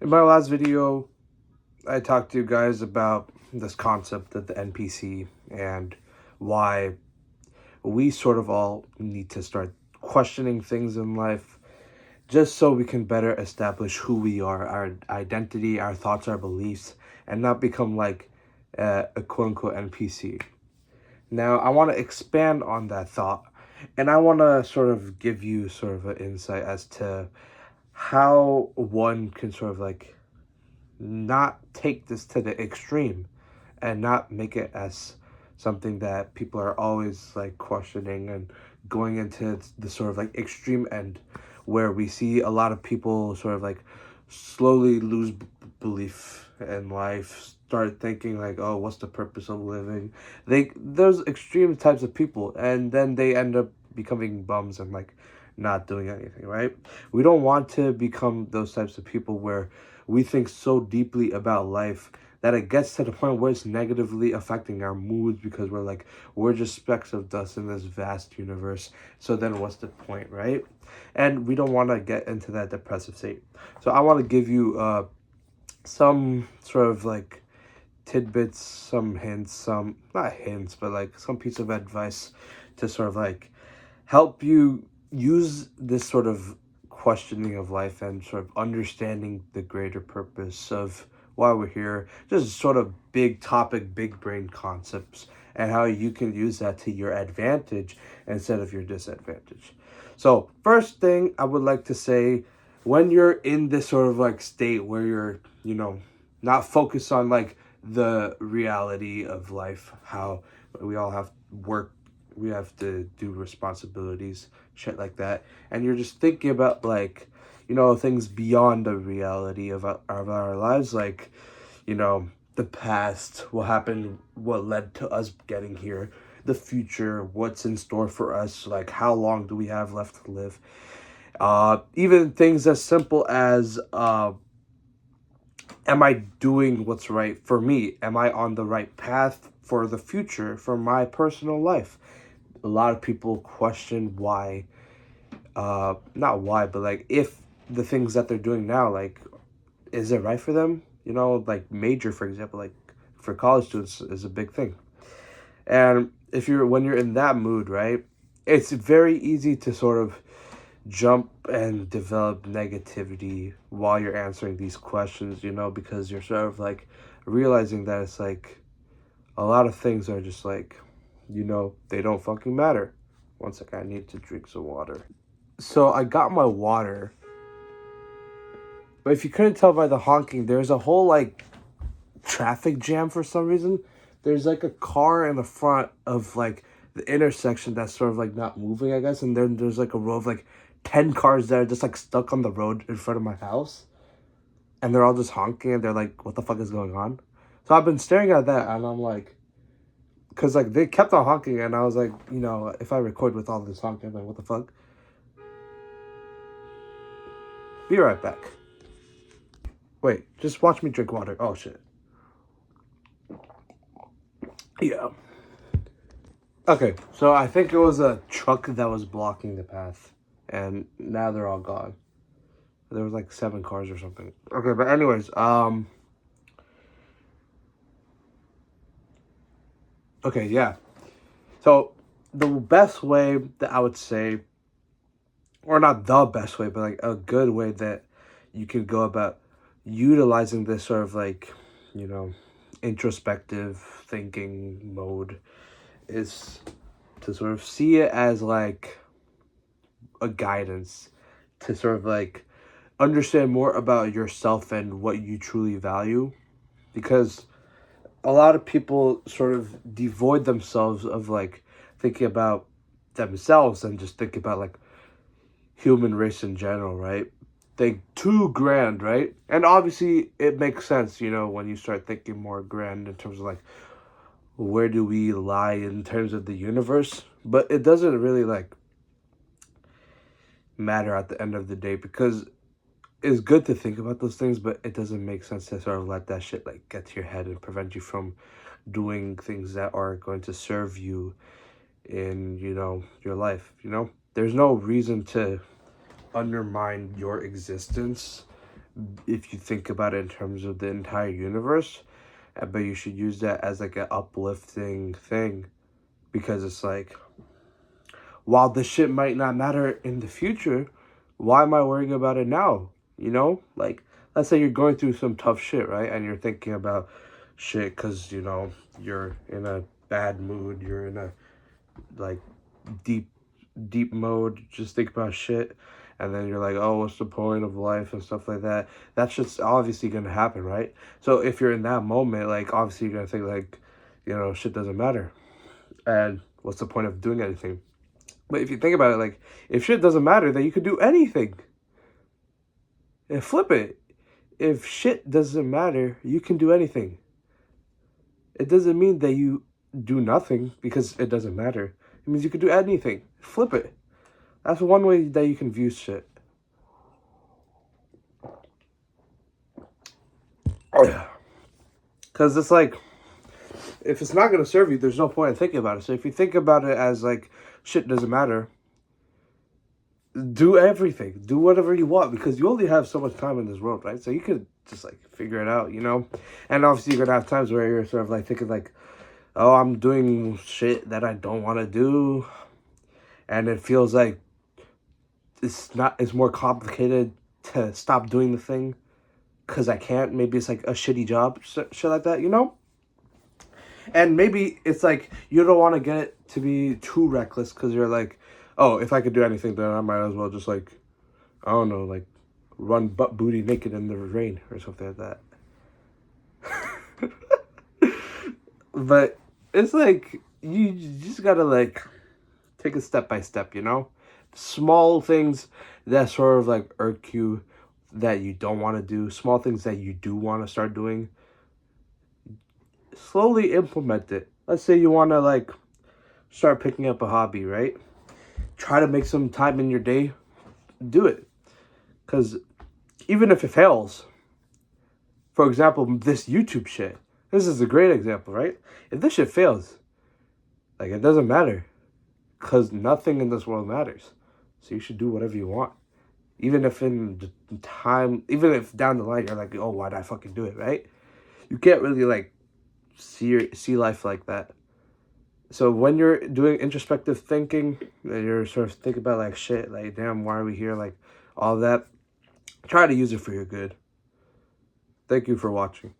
In my last video, I talked to you guys about this concept of the NPC and why we sort of all need to start questioning things in life just so we can better establish who we are, our identity, our thoughts, our beliefs, and not become like a quote unquote NPC. Now, I want to expand on that thought and I want to sort of give you sort of an insight as to how one can sort of like not take this to the extreme and not make it as something that people are always like questioning and going into the sort of like extreme end where we see a lot of people sort of like slowly lose belief in life, start thinking like, oh, what's the purpose of living? There's extreme types of people and then they end up becoming bums and like not doing anything, right? We don't want to become those types of people where we think so deeply about life that it gets to the point where it's negatively affecting our moods because we're like, we're just specks of dust in this vast universe. So then what's the point, right? And we don't want to get into that depressive state. So I want to give you some sort of like tidbits, some hints, some, not hints, but like some piece of advice to sort of like help you use this sort of questioning of life and sort of understanding the greater purpose of why we're here, just sort of big topic, big brain concepts, and how you can use that to your advantage instead of your disadvantage. So, first thing I would like to say, when you're in this sort of like state where you're, not focused on like the reality of life, how we all have work, we have to do responsibilities, shit like that, and you're just thinking about like, things beyond the reality of our lives, like, the past, what happened, what led to us getting here, the future, what's in store for us, like how long do we have left to live. Even things as simple as am I doing what's right for me? Am I on the right path for the future, for my personal life? A lot of people question why, not why, but like if the things that they're doing now, like, is it right for them? Like major, for example, like for college students is a big thing. And when you're in that mood, right, it's very easy to sort of jump and develop negativity while you're answering these questions, because you're sort of like realizing that it's like a lot of things are just like, they don't fucking matter. One second, I need to drink some water. So I got my water, but if you couldn't tell by the honking, there's a whole like traffic jam for some reason. There's like a car in the front of like the intersection that's sort of like not moving, I guess, and then there's like a row of like 10 cars that are just like stuck on the road in front of my house, and they're all just honking and they're like, what the fuck is going on? So I've been staring at that and I'm like, because like they kept on honking and I was like, if I record with all this honking, I'm like, what the fuck? Be right back. Wait, just watch me drink water. Oh shit. Yeah. Okay, so I think it was a truck that was blocking the path, and now they're all gone. There was like 7 cars or something. Okay, but anyways, okay, yeah. So the best way that I would say, or not the best way, but like a good way that you can go about utilizing this sort of like, introspective thinking mode is to sort of see it as like a guidance to sort of like understand more about yourself and what you truly value, because a lot of people sort of devoid themselves of like thinking about themselves and just think about like human race in general, right? Think too grand, right? And obviously it makes sense, when you start thinking more grand in terms of like where do we lie in terms of the universe, but it doesn't really like matter at the end of the day, because it's good to think about those things, but it doesn't make sense to sort of let that shit like get to your head and prevent you from doing things that are going to serve you in, your life. There's no reason to undermine your existence if you think about it in terms of the entire universe. But you should use that as like an uplifting thing, because it's like, while this shit might not matter in the future, why am I worrying about it now? You know, like, let's say you're going through some tough shit, right? And you're thinking about shit because, you know, you're in a bad mood, you're in a like deep, deep mode, just think about shit. And then you're like, oh, what's the point of life and stuff like that? That's just obviously gonna happen, right? So if you're in that moment, like, obviously you're gonna think like, you know, shit doesn't matter. And what's the point of doing anything? But if you think about it, like, if shit doesn't matter, then you could do anything. And flip it. If shit doesn't matter, you can do anything. It doesn't mean that you do nothing because it doesn't matter. It means you could do anything. Flip it. That's one way that you can view shit. Oh yeah. Because it's like, if it's not going to serve you, there's no point in thinking about it. So if you think about it as like, shit doesn't matter, do everything. Do whatever you want, because you only have so much time in this world, right? So you could just like figure it out, you know? And obviously you're going to have times where you're sort of like thinking like, oh, I'm doing shit that I don't want to do. And it feels like it's more complicated to stop doing the thing because I can't. Maybe it's like a shitty job, shit like that, you know? And maybe it's like you don't want to get it to be too reckless because you're like, oh, if I could do anything, then I might as well just like, I don't know, like run butt booty naked in the rain or something like that. But it's like, you just gotta like take it step by step, you know? Small things that sort of like irk you, that you don't want to do, small things that you do want to start doing, slowly implement it. Let's say you want to like start picking up a hobby, right? Try to make some time in your day, do it. Because even if it fails, for example, this YouTube shit, this is a great example, right? If this shit fails, like, it doesn't matter, because nothing in this world matters. So you should do whatever you want. Even if even if down the line you're like, oh, why'd I fucking do it, right? You can't really like see life like that. So when you're doing introspective thinking, you're sort of thinking about like, shit, like, damn, why are we here? Like, all that. Try to use it for your good. Thank you for watching.